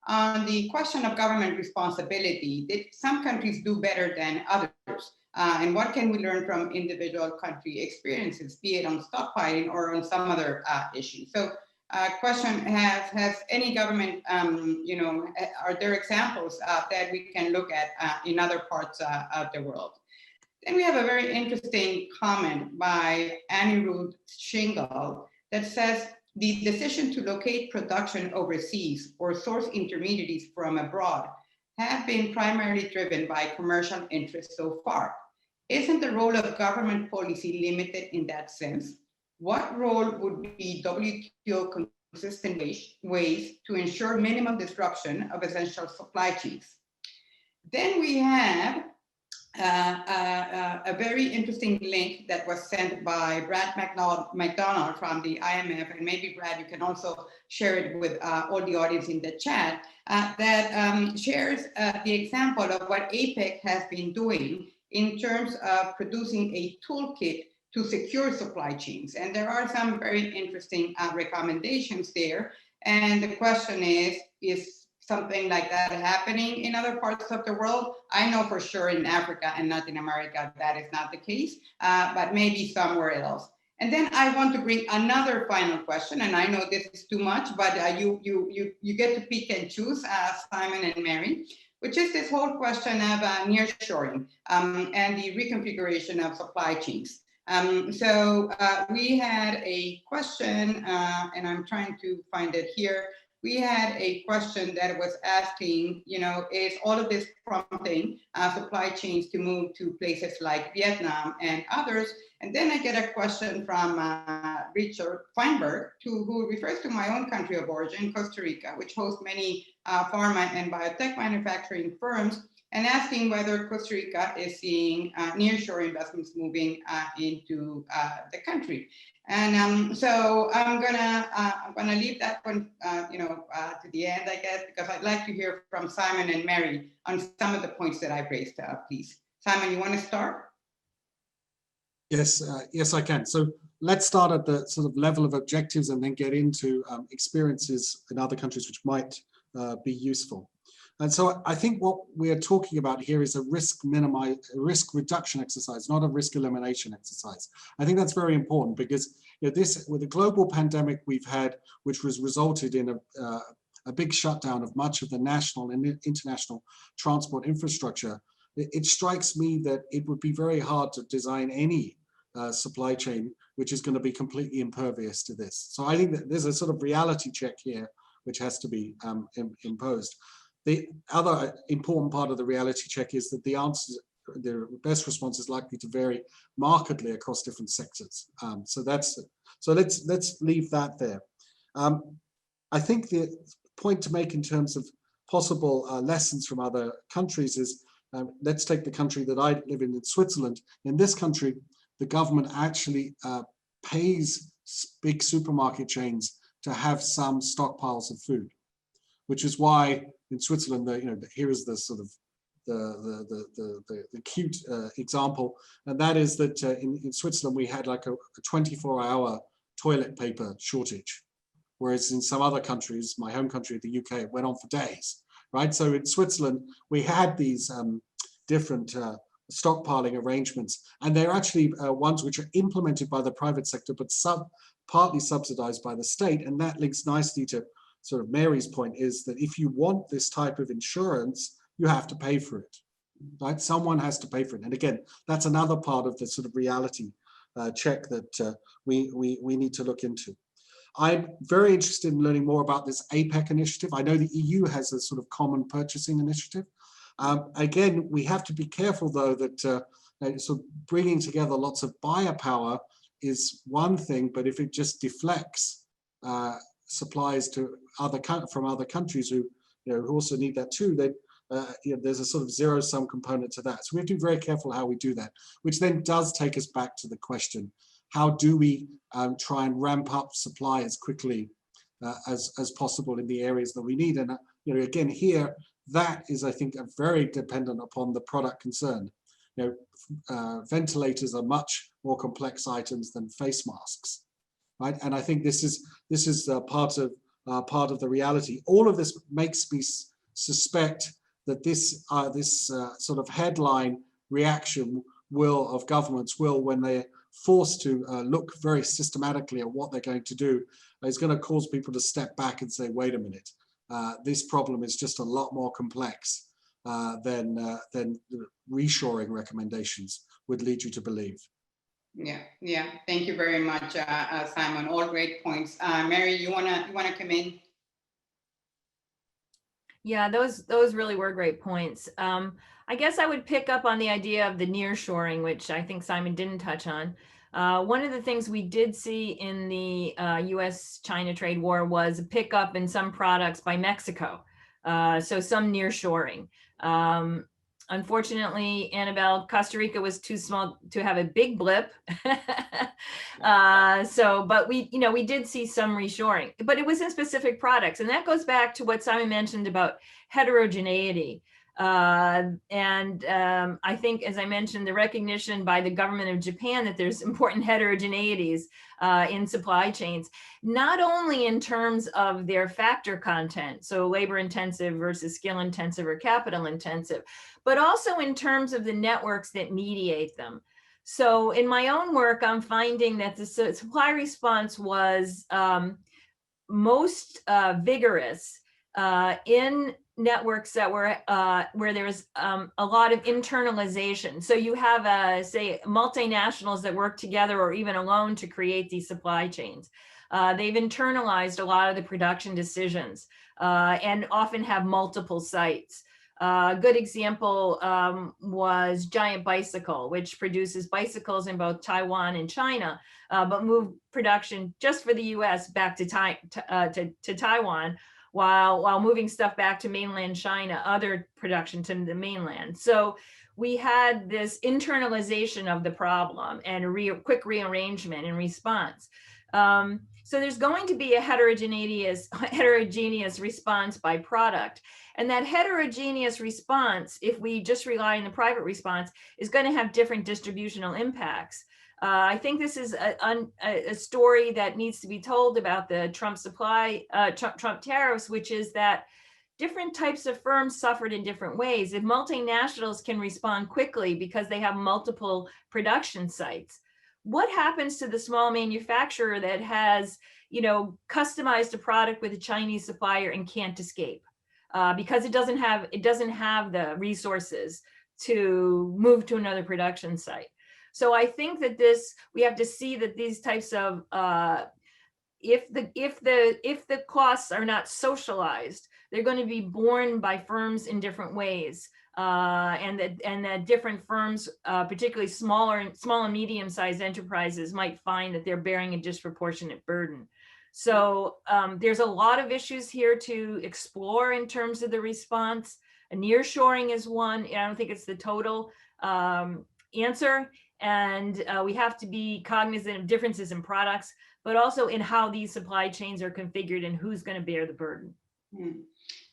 on the question of government responsibility. Did some countries do better than others? And what can we learn from individual country experiences, be it on stockpiling or on some other issue? So question, has any government, are there examples that we can look at in other parts of the world? Then we have a very interesting comment by Annie Ruth Shingle that says, the decision to locate production overseas or source intermediaries from abroad have been primarily driven by commercial interests so far. Isn't the role of government policy limited in that sense? What role would be WTO consistent ways to ensure minimum disruption of essential supply chains? Then we have a very interesting link that was sent by Brad McDonald from the IMF, and maybe Brad, you can also share it with all the audience in the chat, that shares the example of what APEC has been doing in terms of producing a toolkit to secure supply chains. And there are some very interesting recommendations there. And the question is something like that happening in other parts of the world? I know for sure in Africa and Latin America that is not the case, but maybe somewhere else. And then I want to bring another final question, and I know this is too much, but you get to pick and choose, Simon and Mary, which is this whole question of nearshoring and the reconfiguration of supply chains. So we had a question, and I'm trying to find it here. We had a question that was asking, is all of this prompting supply chains to move to places like Vietnam and others? And then I get a question from Richard Feinberg, who refers to my own country of origin, Costa Rica, which hosts many pharma and biotech manufacturing firms, and asking whether Costa Rica is seeing nearshore investments moving into the country. And so I'm gonna leave that one, to the end, I guess, because I'd like to hear from Simon and Mary on some of the points that I've raised. Please, Simon, you want to start? Yes, yes, I can. So let's start at the sort of level of objectives and then get into experiences in other countries which might be useful. And so I think what we're talking about here is a risk reduction exercise, not a risk elimination exercise. I think that's very important because this, with the global pandemic we've had, which was resulted in a big shutdown of much of the national and international transport infrastructure, it strikes me that it would be very hard to design any supply chain which is going to be completely impervious to this. So I think that there's a sort of reality check here which has to be imposed. The other important part of the reality check is that the answers, the best response is likely to vary markedly across different sectors. So let's leave that there. I think the point to make in terms of possible lessons from other countries is, let's take the country that I live in Switzerland. In this country, the government actually pays big supermarket chains to have some stockpiles of food, which is why in Switzerland, here is the sort of the cute example, and that is that in Switzerland we had like a 24-hour toilet paper shortage, whereas in some other countries, my home country, the UK, it went on for days, right? So in Switzerland, we had these different stockpiling arrangements, and they're actually ones which are implemented by the private sector, but partly subsidized by the state, and that links nicely to sort of Mary's point, is that if you want this type of insurance, you have to pay for it, right? Someone has to pay for it. And again, that's another part of the sort of reality check that we need to look into. I'm very interested in learning more about this APEC initiative. I know the EU has a sort of common purchasing initiative. Again, we have to be careful, though, that sort of bringing together lots of buyer power is one thing, but if it just deflects supplies to from other countries who who also need that too, then there's a sort of zero-sum component to that. So we have to be very careful how we do that, which then does take us back to the question: how do we try and ramp up supply as quickly as possible in the areas that we need? And again, here that is, I think, very dependent upon the product concerned. Ventilators are much more complex items than face masks, right? And I think this is part of the reality. All of this makes me suspect that this sort of headline reaction of governments when they're forced to look very systematically at what they're going to do, is going to cause people to step back and say, wait a minute, this problem is just a lot more complex than reshoring recommendations would lead you to believe. Yeah. Thank you very much, Simon. All great points. Mary, you wanna come in? Yeah, those really were great points. I guess I would pick up on the idea of the nearshoring, which I think Simon didn't touch on. One of the things we did see in the US-China trade war was a pickup in some products by Mexico. So some nearshoring. Unfortunately, Anabel, Costa Rica was too small to have a big blip. But we did see some reshoring, but it was in specific products. And that goes back to what Simon mentioned about heterogeneity. I think, as I mentioned, the recognition by the government of Japan that there's important heterogeneities in supply chains, not only in terms of their factor content, so labor intensive versus skill intensive or capital intensive, but also in terms of the networks that mediate them. So in my own work, I'm finding that the supply response was most vigorous in networks that were where there was a lot of internalization. So you have, say, multinationals that work together or even alone to create these supply chains. They've internalized a lot of the production decisions and often have multiple sites. A good example was Giant Bicycle, which produces bicycles in both Taiwan and China, but moved production just for the US back to Taiwan, while moving stuff back to mainland China, other production to the mainland. So we had this internalization of the problem and a quick rearrangement in response. So there's going to be a heterogeneous response by product. And that heterogeneous response, if we just rely on the private response, is going to have different distributional impacts. I think this is a story that needs to be told about the Trump tariffs, which is that different types of firms suffered in different ways. If multinationals can respond quickly because they have multiple production sites, what happens to the small manufacturer that has, customized a product with a Chinese supplier and can't escape because it doesn't have the resources to move to another production site? So I think that we have to see that these types of if the costs are not socialized, they're going to be borne by firms in different ways. And that different firms, particularly small and medium-sized enterprises, might find that they're bearing a disproportionate burden. So there's a lot of issues here to explore in terms of the response. Nearshoring is one. I don't think it's the total answer. And we have to be cognizant of differences in products, but also in how these supply chains are configured and who's going to bear the burden.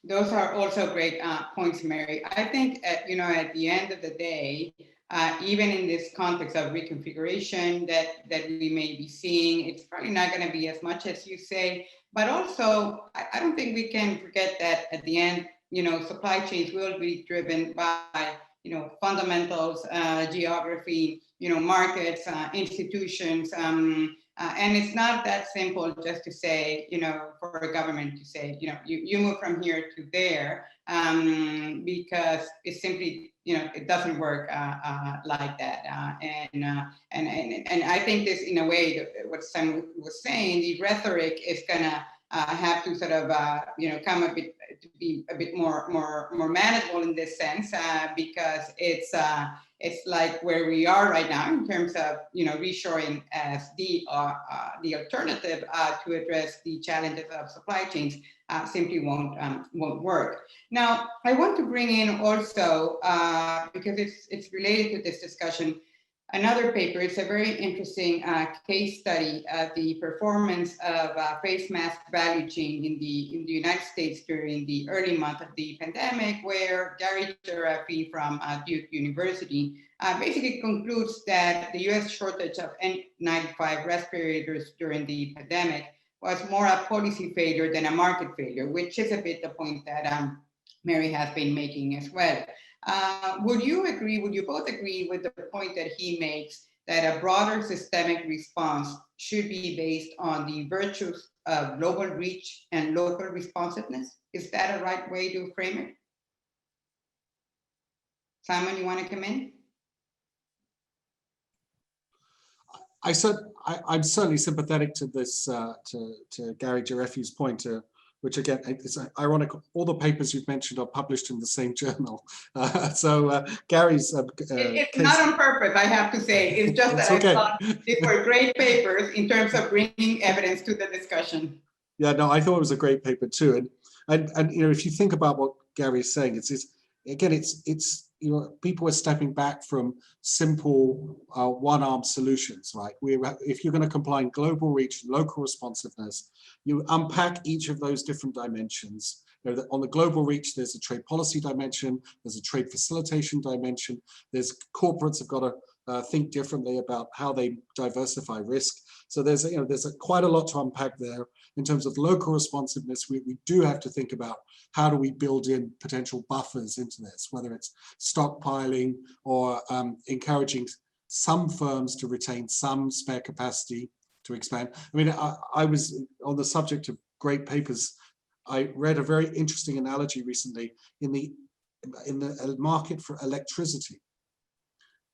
Those are also great points, Mary. I think, at the end of the day, even in this context of reconfiguration that we may be seeing, it's probably not going to be as much as you say, but also I don't think we can forget that at the end, supply chains will be driven by, fundamentals, geography, markets, institutions, And it's not that simple just to say, for a government to say, you move from here to there, because it's simply, it doesn't work like that. And I think this, in a way, what Simon was saying, the rhetoric is gonna have to sort of, come a bit to be a bit more manageable in this sense, because it's like where we are right now in terms of, reshoring as the alternative to address the challenges of supply chains simply won't work. Now, I want to bring in also, because it's related to this discussion, another paper. It's a very interesting case study of the performance of face mask value chain in the United States during the early month of the pandemic, where Gary Jaffe from Duke University basically concludes that the US shortage of N95 respirators during the pandemic was more a policy failure than a market failure, which is a bit the point that Mary has been making as well. Would you both agree with the point that he makes, that a broader systemic response should be based on the virtues of global reach and local responsiveness? Is that a right way to frame it? Simon, you want to come in? I'm certainly sympathetic to this, to Gary Jaffe's point, which again, it's ironic, all the papers you've mentioned are published in the same journal. Gary's it's not on purpose, I have to say. It's just that I thought these were great papers in terms of bringing evidence to the discussion. Yeah, no, I thought it was a great paper too. And if you think about what Gary's saying, it's people are stepping back from simple one-arm solutions, right? If you're going to combine global reach, local responsiveness, you unpack each of those different dimensions. On the global reach, there's a trade policy dimension, there's a trade facilitation dimension, there's corporates have got to think differently about how they diversify risk. So there's quite a lot to unpack there. In terms of local responsiveness, we do have to think about how do we build in potential buffers into this, whether it's stockpiling or encouraging some firms to retain some spare capacity to expand. I mean, I was on the subject of great papers. I read a very interesting analogy recently in the market for electricity.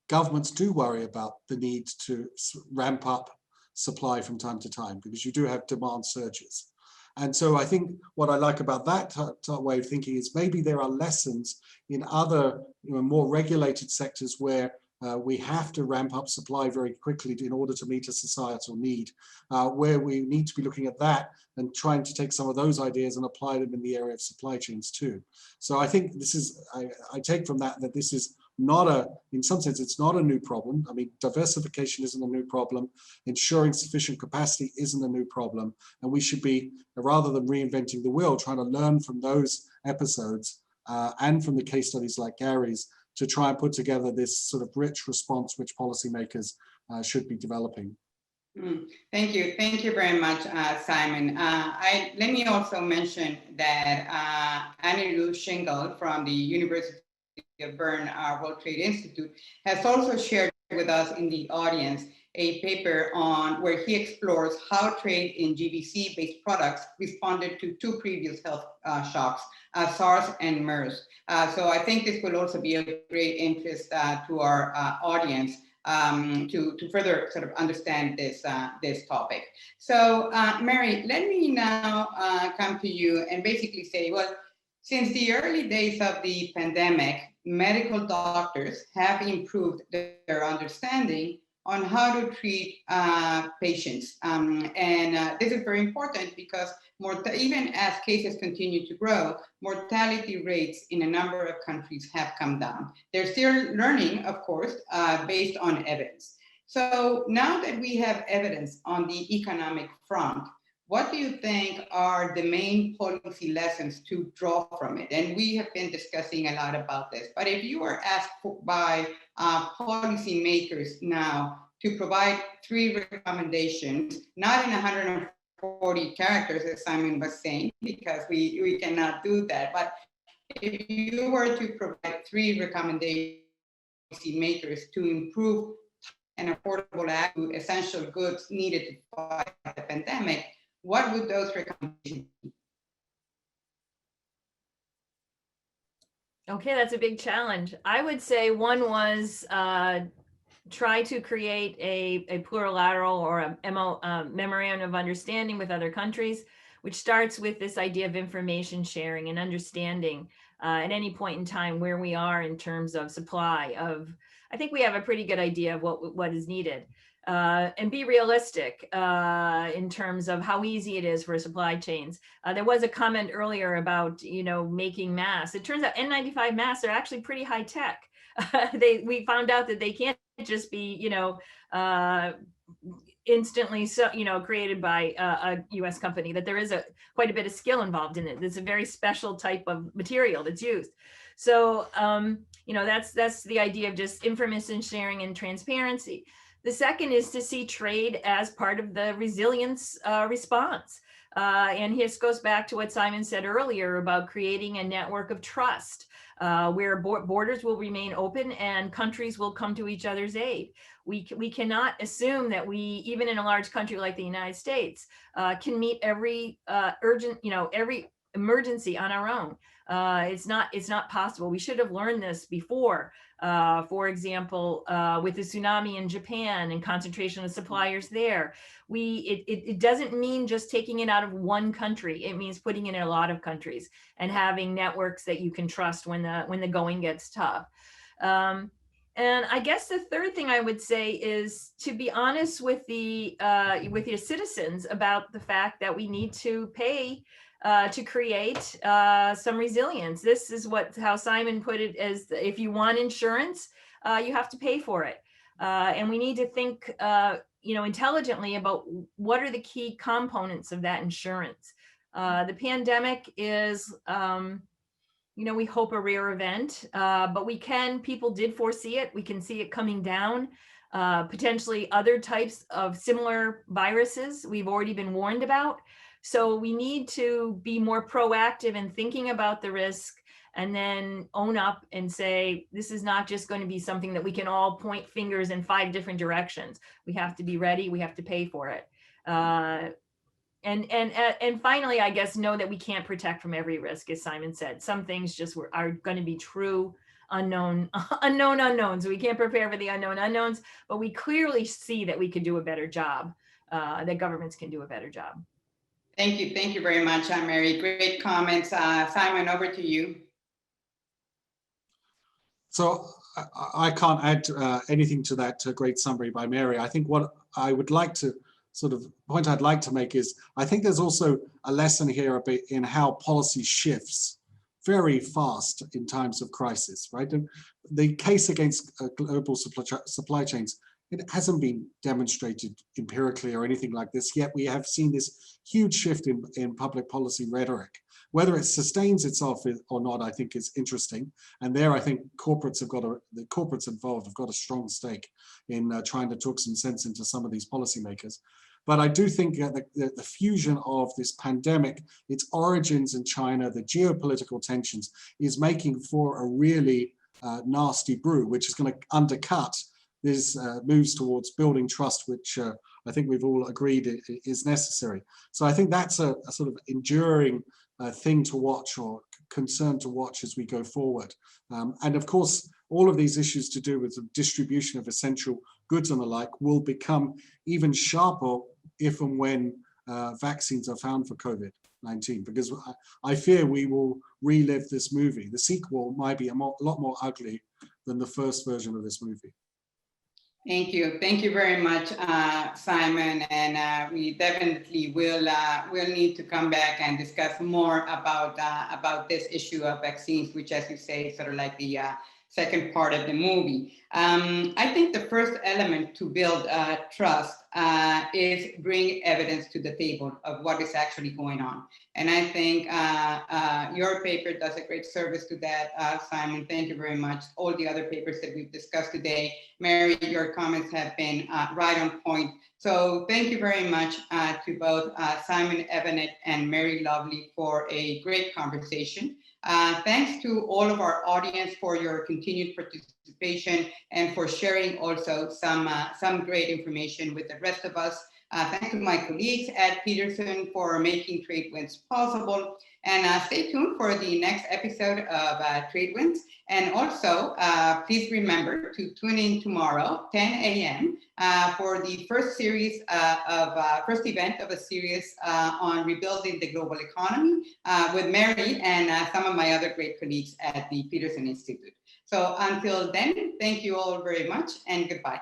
Governments do worry about the need to ramp up supply from time to time because you do have demand surges. And so I think what I like about that way of thinking is maybe there are lessons in other more regulated sectors where we have to ramp up supply very quickly in order to meet a societal need, where we need to be looking at that and trying to take some of those ideas and apply them in the area of supply chains too. So I think this is, I take from that this is not in some sense, it's not a new problem. I mean, diversification isn't a new problem. Ensuring sufficient capacity isn't a new problem. And we should be, rather than reinventing the wheel, trying to learn from those episodes and from the case studies like Gary's to try and put together this sort of rich response which policymakers should be developing. Thank you very much, Simon. Let me also mention that Annie Shingle from the University of Bern World Trade Institute has also shared with us in the audience a paper on where he explores how trade in GBC-based products responded to two previous health shocks, SARS and MERS. So I think this will also be of great interest to our audience to further sort of understand this topic. So Mary, let me now come to you and basically say, well, since the early days of the pandemic, medical doctors have improved their understanding on how to treat patients. This is very important because even as cases continue to grow, mortality rates in a number of countries have come down. They're still learning, of course, based on evidence. So now that we have evidence on the economic front, what do you think are the main policy lessons to draw from it? And we have been discussing a lot about this, but if you were asked by policymakers now to provide 3 recommendations, not in 140 characters, as Simon was saying, because we cannot do that, but if you were to provide 3 recommendations to policymakers to improve and affordable access to essential goods needed to fight the pandemic, what would those recommendations be? Okay, that's a big challenge. I would say one was try to create a plurilateral or a memorandum of understanding with other countries, which starts with this idea of information sharing and understanding at any point in time where we are in terms of supply of, I think we have a pretty good idea of what is needed. And be realistic in terms of how easy it is for supply chains. There was a comment earlier about, making masks. It turns out N95 masks are actually pretty high tech. We found out that they can't just be, instantly created by a US company, that there is quite a bit of skill involved in it. It's a very special type of material that's used. So, that's the idea of just information sharing and transparency. The second is to see trade as part of the resilience response. And this goes back to what Simon said earlier about creating a network of trust where borders will remain open and countries will come to each other's aid. We cannot assume that we, even in a large country like the United States, can meet every every emergency on our own. It's not possible. We should have learned this before. For example, with the tsunami in Japan and concentration of suppliers there, it doesn't mean just taking it out of one country. It means putting it in a lot of countries and having networks that you can trust when the going gets tough. And I guess the third thing I would say is to be honest with with your citizens about the fact that we need to pay to create some resilience. This is how Simon put it, as if you want insurance, you have to pay for it. And we need to think intelligently about what are the key components of that insurance. The pandemic is, we hope a rare event, but people did foresee it. We can see it coming down. Potentially other types of similar viruses we've already been warned about. So we need to be more proactive in thinking about the risk and then own up and say, this is not just going to be something that we can all point fingers in 5 different directions. We have to be ready. We have to pay for it. And finally, I guess, know that we can't protect from every risk, as Simon said. Some things just are going to be true unknown unknowns. We can't prepare for the unknown unknowns, but we clearly see that we could do a better job, that governments can do a better job. Thank you very much, Mary. Great comments. Simon, over to you. So I can't add anything to that great summary by Mary. I think what I would like to point I'd like to make is, I think there's also a lesson here a bit in how policy shifts very fast in times of crisis, right? And the case against global supply chains, it hasn't been demonstrated empirically or anything like this, yet we have seen this huge shift in public policy rhetoric. Whether it sustains itself or not, I think is interesting. And there, I think the corporates involved have got a strong stake in trying to talk some sense into some of these policymakers. But I do think that the fusion of this pandemic, its origins in China, the geopolitical tensions, is making for a really nasty brew, which is going to undercut these moves towards building trust, which I think we've all agreed is necessary. So I think that's a sort of enduring thing to watch, or concern to watch as we go forward. And of course, all of these issues to do with the distribution of essential goods and the like will become even sharper if and when vaccines are found for COVID-19, because I fear we will relive this movie. The sequel might be a lot more ugly than the first version of this movie. Thank you very much, Simon, and we definitely will need to come back and discuss more about this issue of vaccines, which, as you say, is sort of like the second part of the movie. I think the first element to build trust is bring evidence to the table of what is actually going on. And I think your paper does a great service to that, Simon. Thank you very much. All the other papers that we've discussed today, Mary, your comments have been right on point. So thank you very much to both Simon Evenett and Mary Lovely for a great conversation. Thanks to all of our audience for your continued participation participation and for sharing also some great information with the rest of us. Thanks to my colleagues at Peterson for making Trade Winds possible. And stay tuned for the next episode of Trade Winds. And also, please remember to tune in tomorrow, 10 a.m., for the first event of a series on rebuilding the global economy with Mary and some of my other great colleagues at the Peterson Institute. So until then, thank you all very much and goodbye.